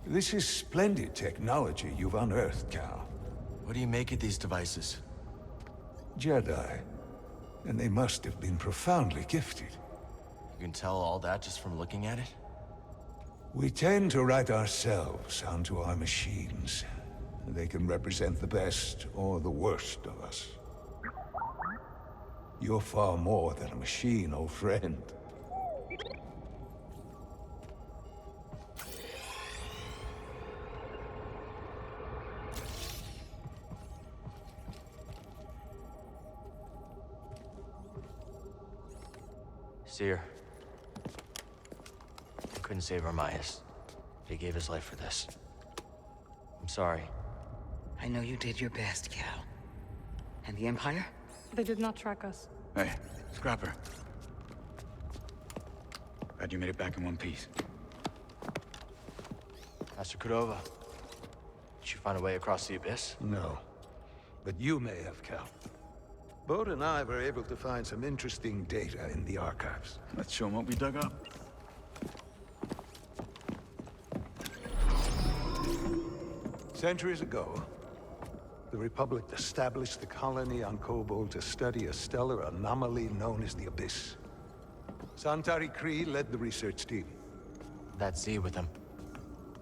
This is splendid technology you've unearthed, Cal. What do you make of these devices? Jedi. And they must have been profoundly gifted. You can tell all that just from looking at it? We tend to write ourselves onto our machines. They can represent the best or the worst of us. You're far more than a machine, old friend. Seer. Couldn't save Armias. He gave his life for this. I'm sorry. I know you did your best, Cal. And the Empire? They did not track us. Hey, Scrapper. Glad you made it back in one piece. Master Cordova. Did you find a way across the abyss? No. But you may have, Cal. Bode and I were able to find some interesting data in the archives. Let's show 'em what we dug up. Centuries ago, the Republic established the colony on Kobol to study a stellar anomaly known as the Abyss. Santari Khri led the research team. That Z with him.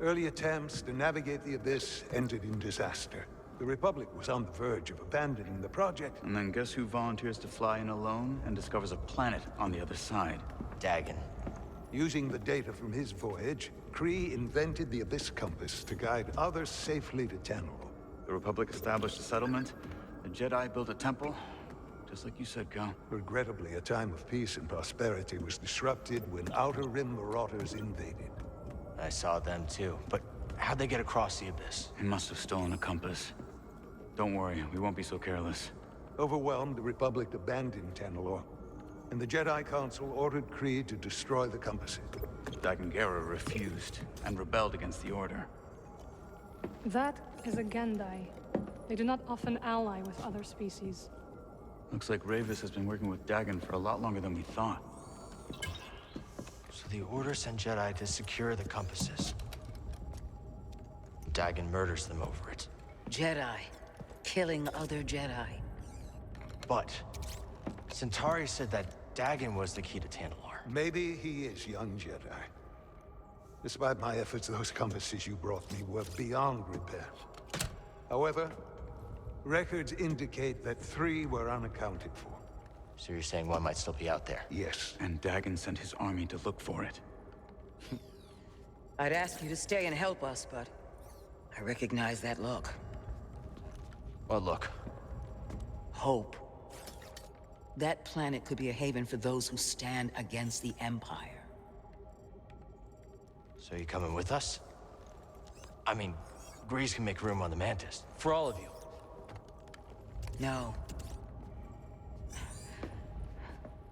Early attempts to navigate the Abyss ended in disaster. The Republic was on the verge of abandoning the project. And then guess who volunteers to fly in alone and discovers a planet on the other side? Dagon. Using the data from his voyage, Khri invented the Abyss Compass to guide others safely to Tenel. The Republic established a settlement, the Jedi built a temple, just like you said, Cal. Regrettably, a time of peace and prosperity was disrupted when Outer Rim marauders invaded. I saw them too, but how'd they get across the abyss? He must have stolen a compass. Don't worry, we won't be so careless. Overwhelmed, the Republic abandoned Tenelor, and the Jedi Council ordered Khri to destroy the compasses. Dagon refused and rebelled against the Order. That is a Gendai. They do not often ally with other species. Looks like Ravis has been working with Dagon for a lot longer than we thought. So the Order sent Jedi to secure the compasses. Dagon murders them over it. Jedi. Killing other Jedi. But Centauri said that Dagon was the key to Tantalor. Maybe he is, young Jedi. Despite my efforts, those compasses you brought me were beyond repair. However, records indicate that 3 were unaccounted for. So you're saying one might still be out there? Yes. And Dagon sent his army to look for it. I'd ask you to stay and help us, but I recognize that look. What look? Hope. That planet could be a haven for those who stand against the Empire. So you coming with us? I mean, Grease can make room on the Mantis. For all of you. No.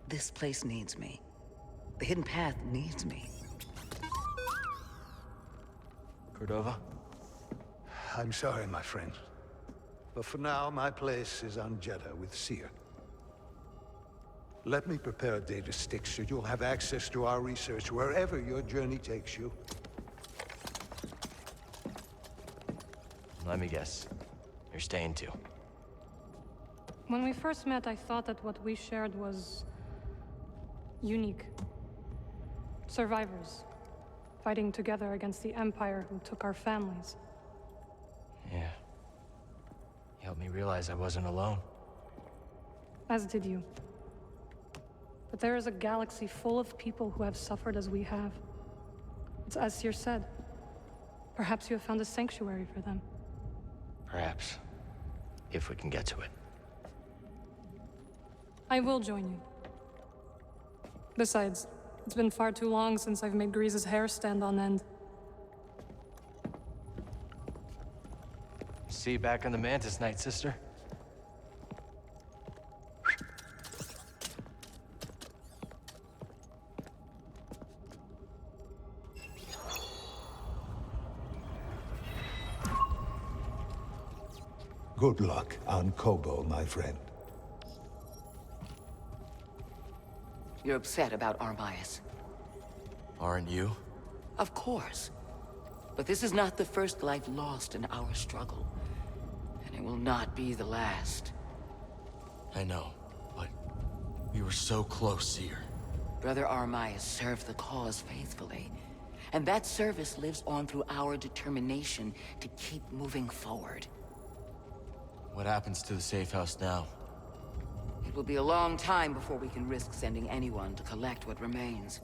This place needs me. The Hidden Path needs me. Cordova? I'm sorry, my friend. But for now, my place is on Jeddah with Seer. Let me prepare a data stick so you'll have access to our research wherever your journey takes you. Let me guess. You're staying too. When we first met, I thought that what we shared was unique. Survivors, fighting together against the Empire who took our families. Yeah. You helped me realize I wasn't alone. As did you. But there is a galaxy full of people who have suffered as we have. It's as Seer said. Perhaps you have found a sanctuary for them. Perhaps. If we can get to it. I will join you. Besides, it's been far too long since I've made Grease's hair stand on end. See you back on the Mantis night, sister. Good luck on Kobo, my friend. You're upset about Armias. Aren't you? Of course. But this is not the first life lost in our struggle. And it will not be the last. I know, but we were so close, Seer. Brother Armai has served the cause faithfully. And that service lives on through our determination to keep moving forward. What happens to the safe house now? It will be a long time before we can risk sending anyone to collect what remains.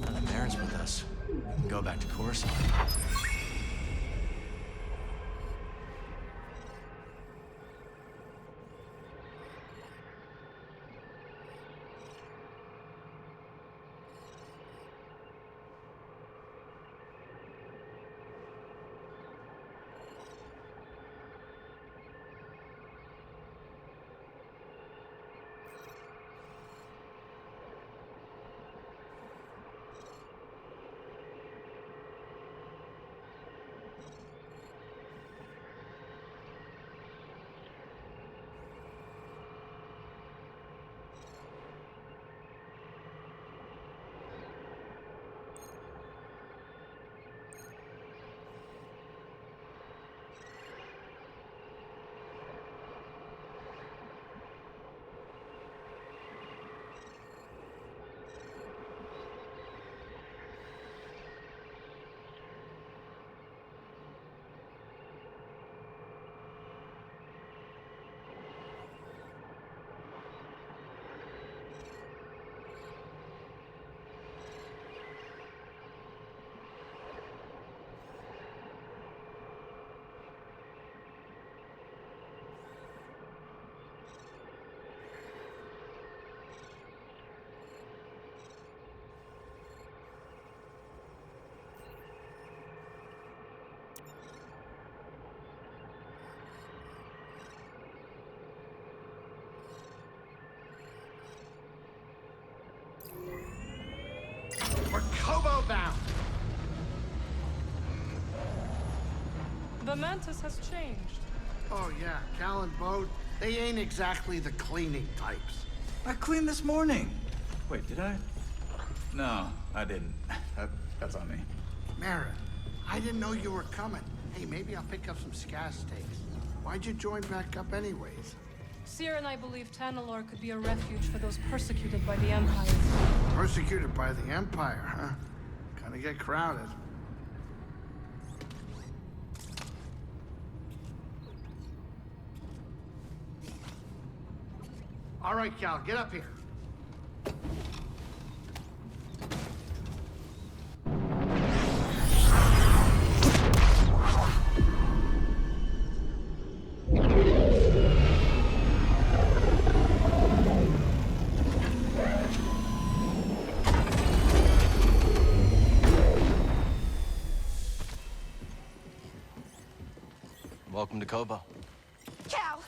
Now that Marin's with us, we can go back to Coruscant. We're Kobo bound! The Mantis has changed. Oh yeah, Cal and Bode, they ain't exactly the cleaning types. I cleaned this morning. Wait, did I? No, I didn't. That's on me. Mara, I didn't know you were coming. Hey, maybe I'll pick up some scat steaks. Why'd you join back up anyways? Seer and I believe Tanalorr could be a refuge for those persecuted by the Empire. Persecuted by the Empire, huh? Kinda get crowded. All right, Cal, get up here. Welcome to Kobo. Cal,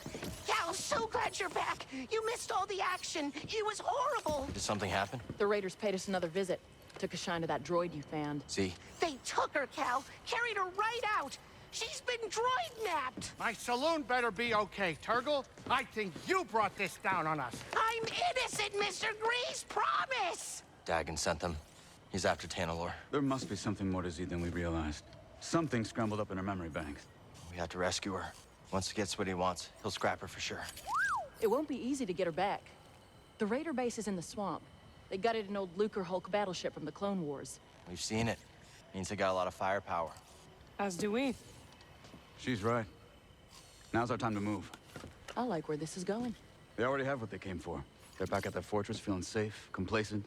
so glad you're back. You missed all the action. It was horrible. Did something happen? The Raiders paid us another visit. Took a shine to that droid you found. See? They took her, Cal. Carried her right out. She's been droid-napped. My saloon better be okay, Turgle. I think you brought this down on us. I'm innocent, Mr. Grease. Promise. Dagon sent them. He's after Tanalorr. There must be something more to Z than we realized. Something scrambled up in her memory banks. We have to rescue her. Once he gets what he wants, he'll scrap her for sure. It won't be easy to get her back. The Raider base is in the swamp. They gutted an old Lucre Hulk battleship from the Clone Wars. We've seen it. Means they got a lot of firepower. As do we. She's right. Now's our time to move. I like where this is going. They already have what they came for. They're back at their fortress feeling safe, complacent.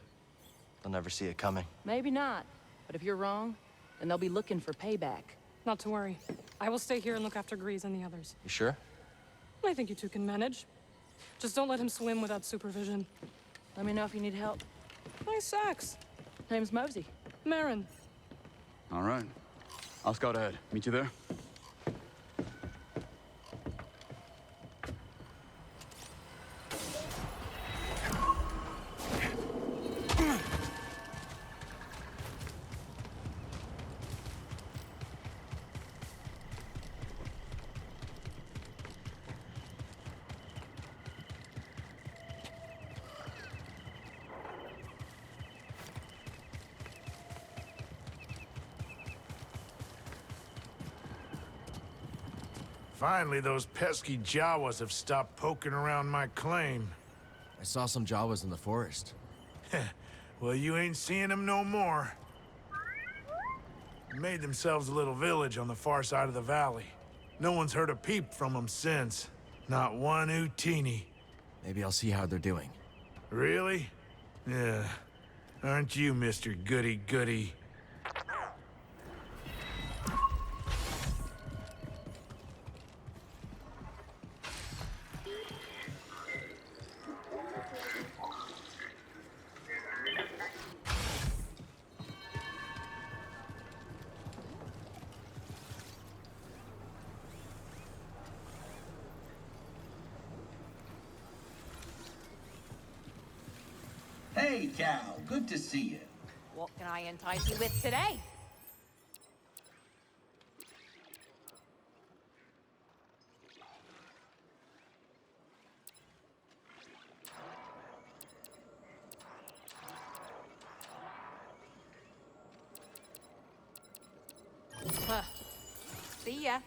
They'll never see it coming. Maybe not. But if you're wrong, then they'll be looking for payback. Not to worry. I will stay here and look after Grease and the others. You sure? I think you two can manage. Just don't let him swim without supervision. Let me know if you need help. Nice axe. Name's Mosey. Marin. All right. I'll scout ahead. Meet you there? Finally, those pesky Jawas have stopped poking around my claim. I saw some Jawas in the forest. Well, you ain't seeing them no more. Made themselves a little village on the far side of the valley. No one's heard a peep from them since. Not one Utini. Maybe I'll see how they're doing. Really? Yeah. Aren't you, Mr. Goody-Goody? Hey, Cal. Good to see you. What can I entice you with today? Huh. See ya.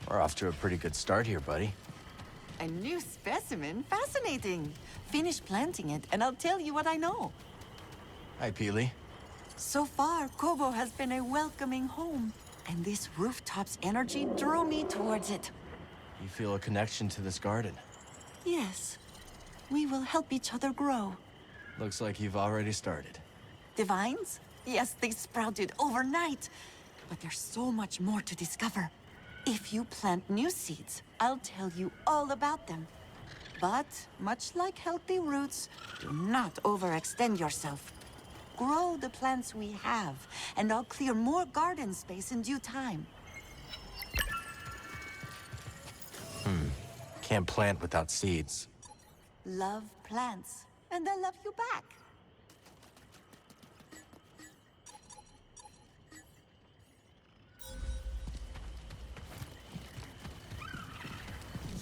We're off to a pretty good start here, buddy. A new specimen? Fascinating. Finish planting it, and I'll tell you what I know. Hi, Peely. So far, Kobo has been a welcoming home, and this rooftop's energy drew me towards it. You feel a connection to this garden. Yes, we will help each other grow. Looks like you've already started. The vines? Yes, they sprouted overnight, but there's so much more to discover. If you plant new seeds, I'll tell you all about them. But, much like healthy roots, do not overextend yourself. Grow the plants we have, and I'll clear more garden space in due time. Can't plant without seeds. Love plants, and they'll love you back.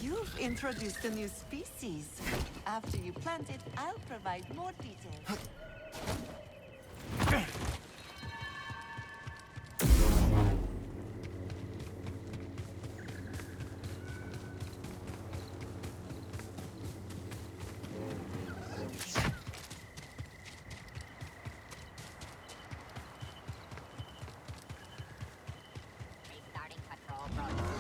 You've introduced a new species. After you plant it, I'll provide more details. Restarting patrol process.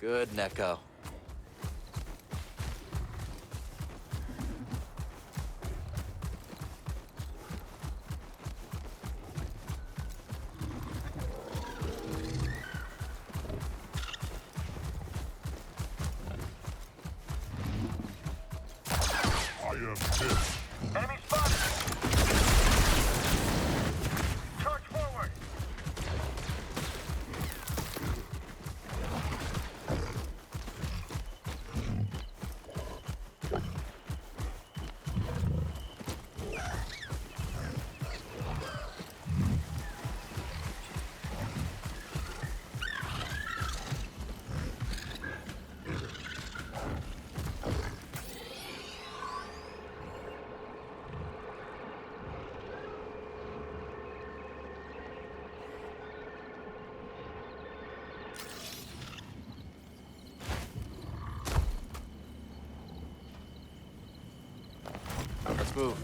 Good, Neko. I am this. Enemy spotted! Charge Let's move.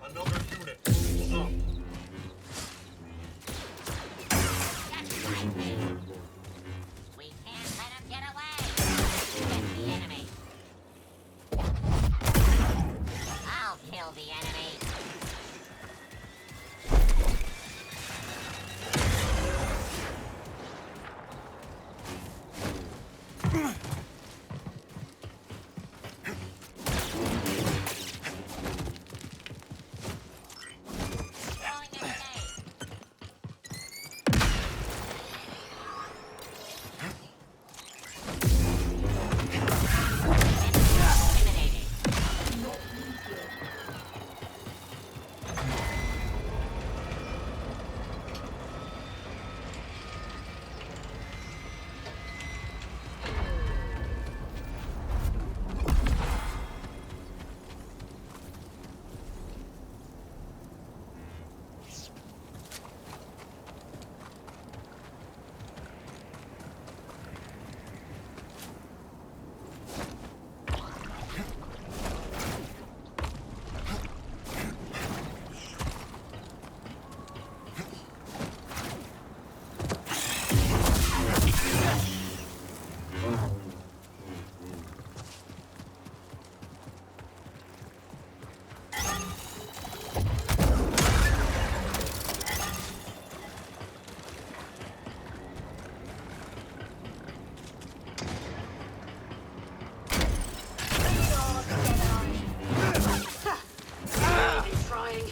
Another unit. Up. We can't let him get away. Get the enemy. I'll kill the enemy. Throwing a grenade.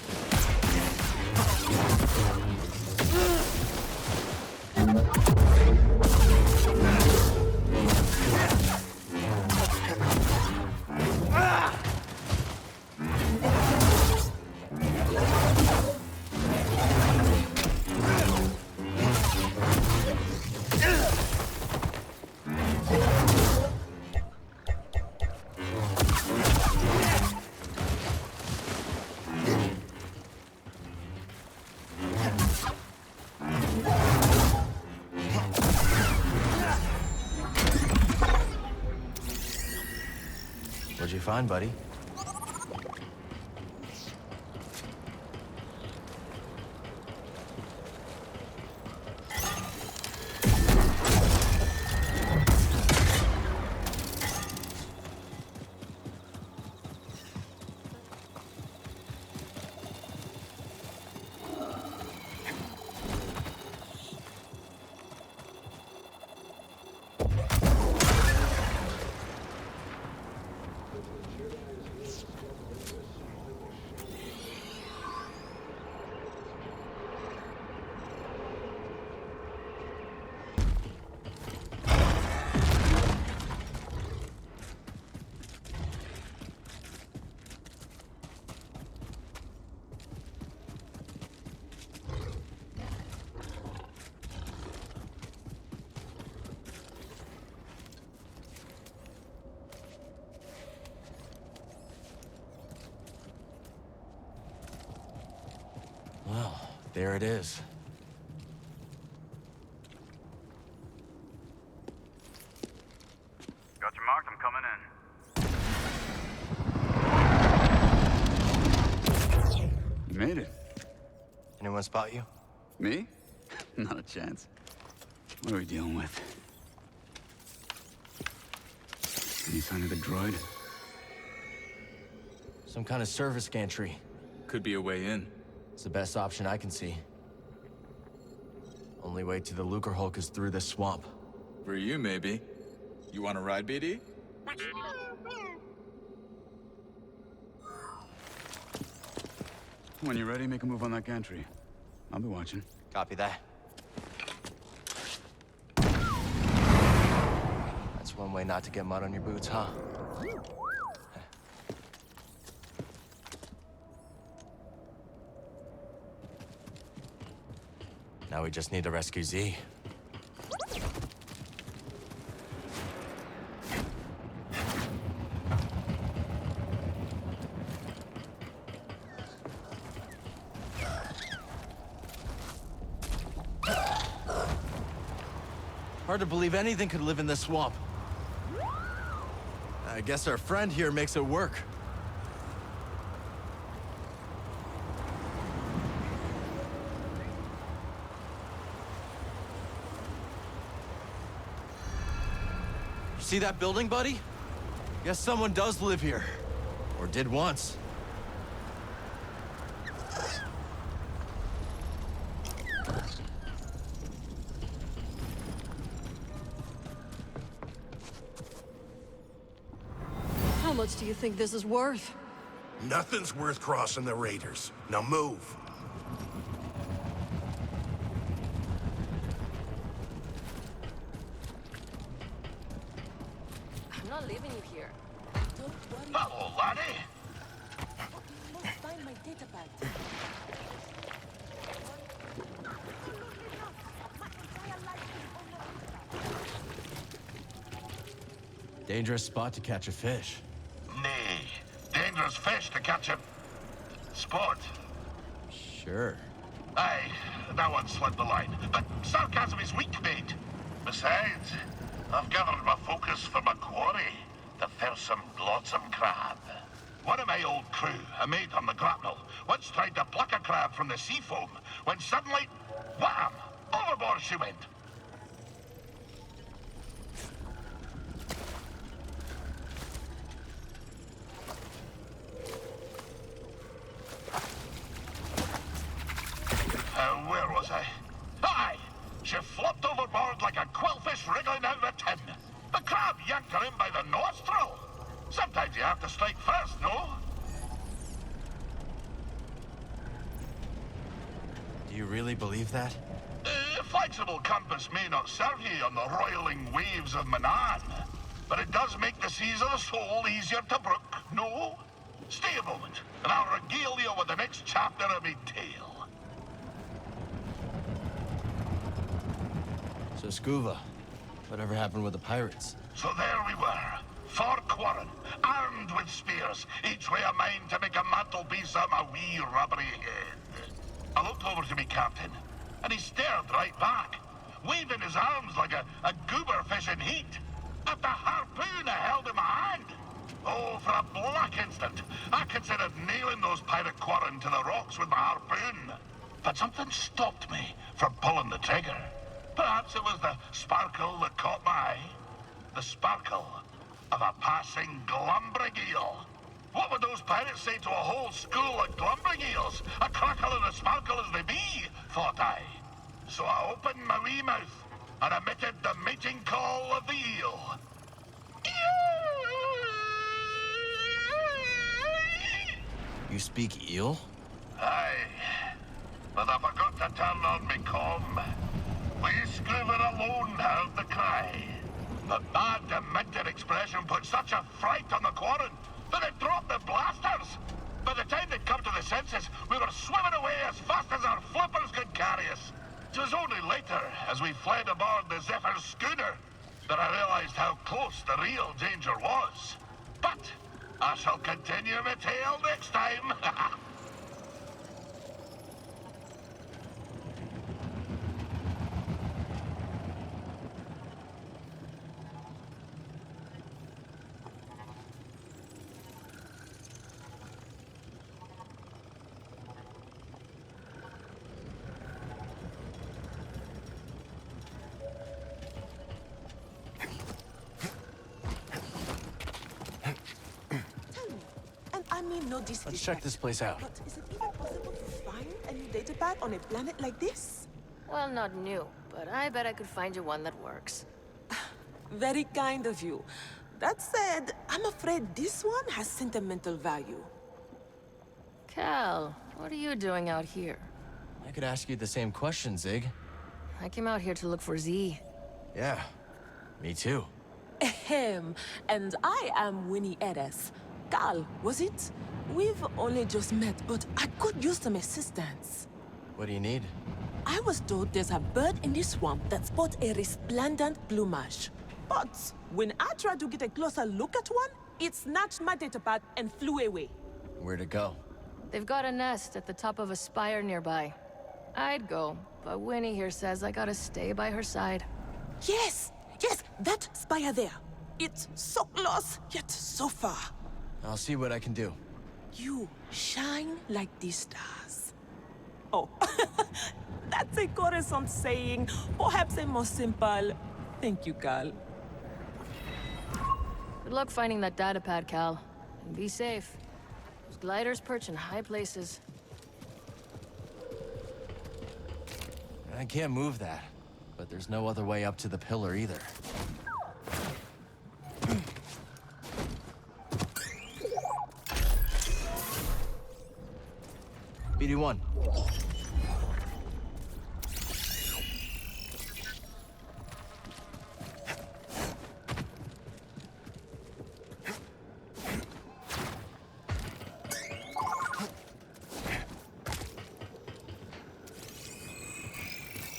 Eliminated. What'd you find, buddy? Well, there it is. Got your mark, I'm coming in. You made it. Anyone spot you? Me? Not a chance. What are we dealing with? Any sign of the droid? Some kind of service gantry. Could be a way in. It's the best option I can see. Only way to the Lucre Hulk is through this swamp. For you, maybe. You want to ride, BD? When you're ready, make a move on that gantry. I'll be watching. Copy that. That's one way not to get mud on your boots, huh? Now we just need to rescue Z. Hard to believe anything could live in this swamp. I guess our friend here makes it work. See that building, buddy? Guess someone does live here. Or did once. How much do you think this is worth? Nothing's worth crossing the Raiders. Now move. I'm not leaving you here. Don't worry. Hello, laddie. You must find my data pad. Dangerous spot to catch a fish. Nay, dangerous fish to catch a spot. Sure. Aye, that one slipped the line. But sarcasm is weak, mate. Besides, I've gathered my focus for my quarry, the fearsome glotsome crab. One of my old crew, a mate on the grapnel, once tried to pluck a crab from the sea foam, when suddenly, wham! Overboard she went. Where was I? Aye! She flopped overboard like a quillfish wriggling out of a tin. The crab yanked her in by the nostril. Sometimes you have to strike first, no? Do you really believe that? Flexible compass may not serve ye on the roiling waves of Manan, but it does make the seas of the soul easier to brook, no? Stay a moment, and I'll regale you with the next chapter of me tale. So Scuba, whatever happened with the pirates? So there we were, 4 quarren, armed with spears, each way a mind to make a mantelpiece of my wee rubbery head. I looked over to me captain, and he stared right back, waving his arms like a goober fish in heat. At the harpoon I held in my hand. Oh, for a black instant, I considered nailing those pirate quarren to the rocks with my harpoon. But something stopped me from pulling the trigger. Perhaps it was the sparkle that caught my eye. The sparkle of a passing glumbrig eel. What would those pirates say to a whole school of glumbrig eels? A crackle and a sparkle as they be, thought I. So I opened my wee mouth and emitted the mating call of the eel. You speak eel? Aye, but I forgot to turn on me comm. We Scuba alone heard the cry. But that demented expression put such a fright on the quarren that it dropped the blasters. By the time they'd come to the senses, we were swimming away as fast as our flippers could carry us. It was only later, as we fled aboard the Zephyr's schooner, that I realized how close the real danger was. But I shall continue my tale next time. Let's check this place out. But is it even possible to find a new data pad on a planet like this? Well, not new, but I bet I could find you one that works. Very kind of you. That said, I'm afraid this one has sentimental value. Cal, what are you doing out here? I could ask you the same question, Zig. I came out here to look for Z. Yeah, me too. Ahem. And I am Winnie Eres. Cal, was it? We've only just met, but I could use some assistance. What do you need? I was told there's a bird in this swamp that sports a resplendent plumage. But when I tried to get a closer look at one, it snatched my datapad and flew away. Where'd it go? They've got a nest at the top of a spire nearby. I'd go, but Winnie here says I gotta stay by her side. Yes, that spire there. It's so close, yet so far. I'll see what I can do. You shine like the stars. Oh, that's a Coruscant saying, perhaps a more simple. Thank you, Cal. Good luck finding that datapad, Cal. And be safe. Those gliders perch in high places. I can't move that, but there's no other way up to the pillar either. BD1.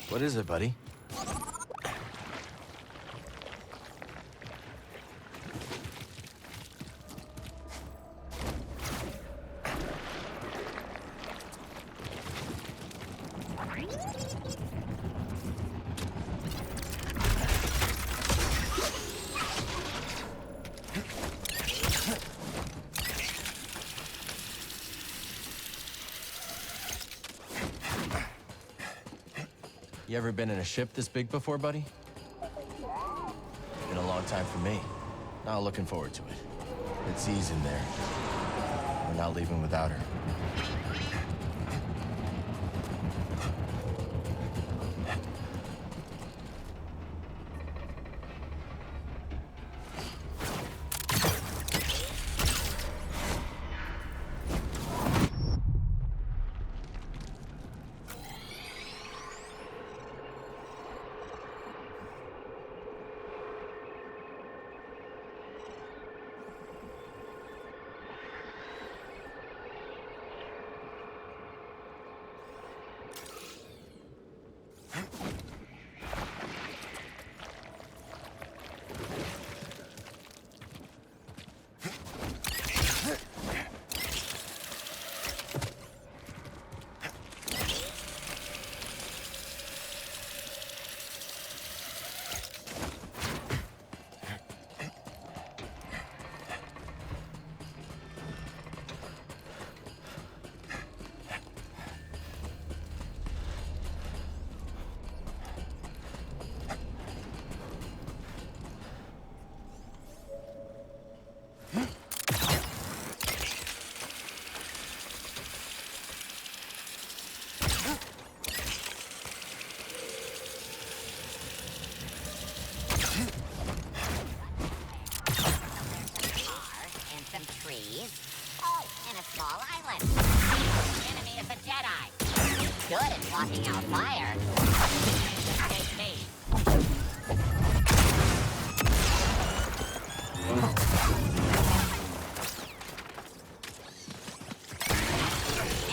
What is it, buddy? You ever been in a ship this big before, buddy? Been a long time for me. Not looking forward to it. It's Z's in there. We're not leaving without her. small island. The enemy is a Jedi. Good at blocking out fire. Stay safe.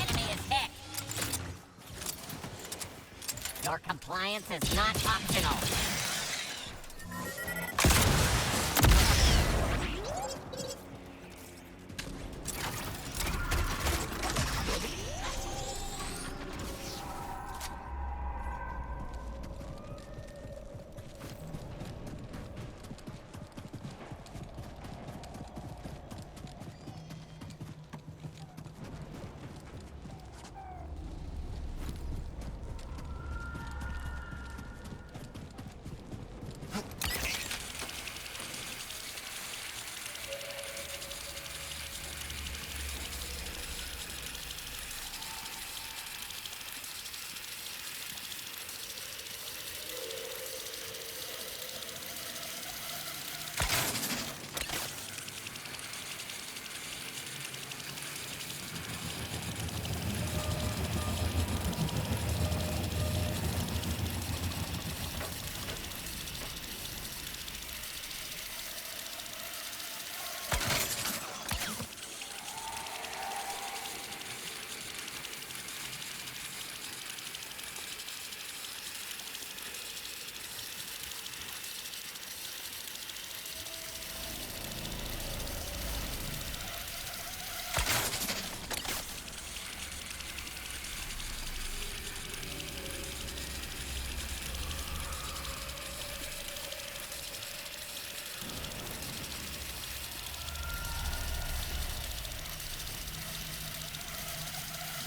Enemy is hit. Your compliance is not optional.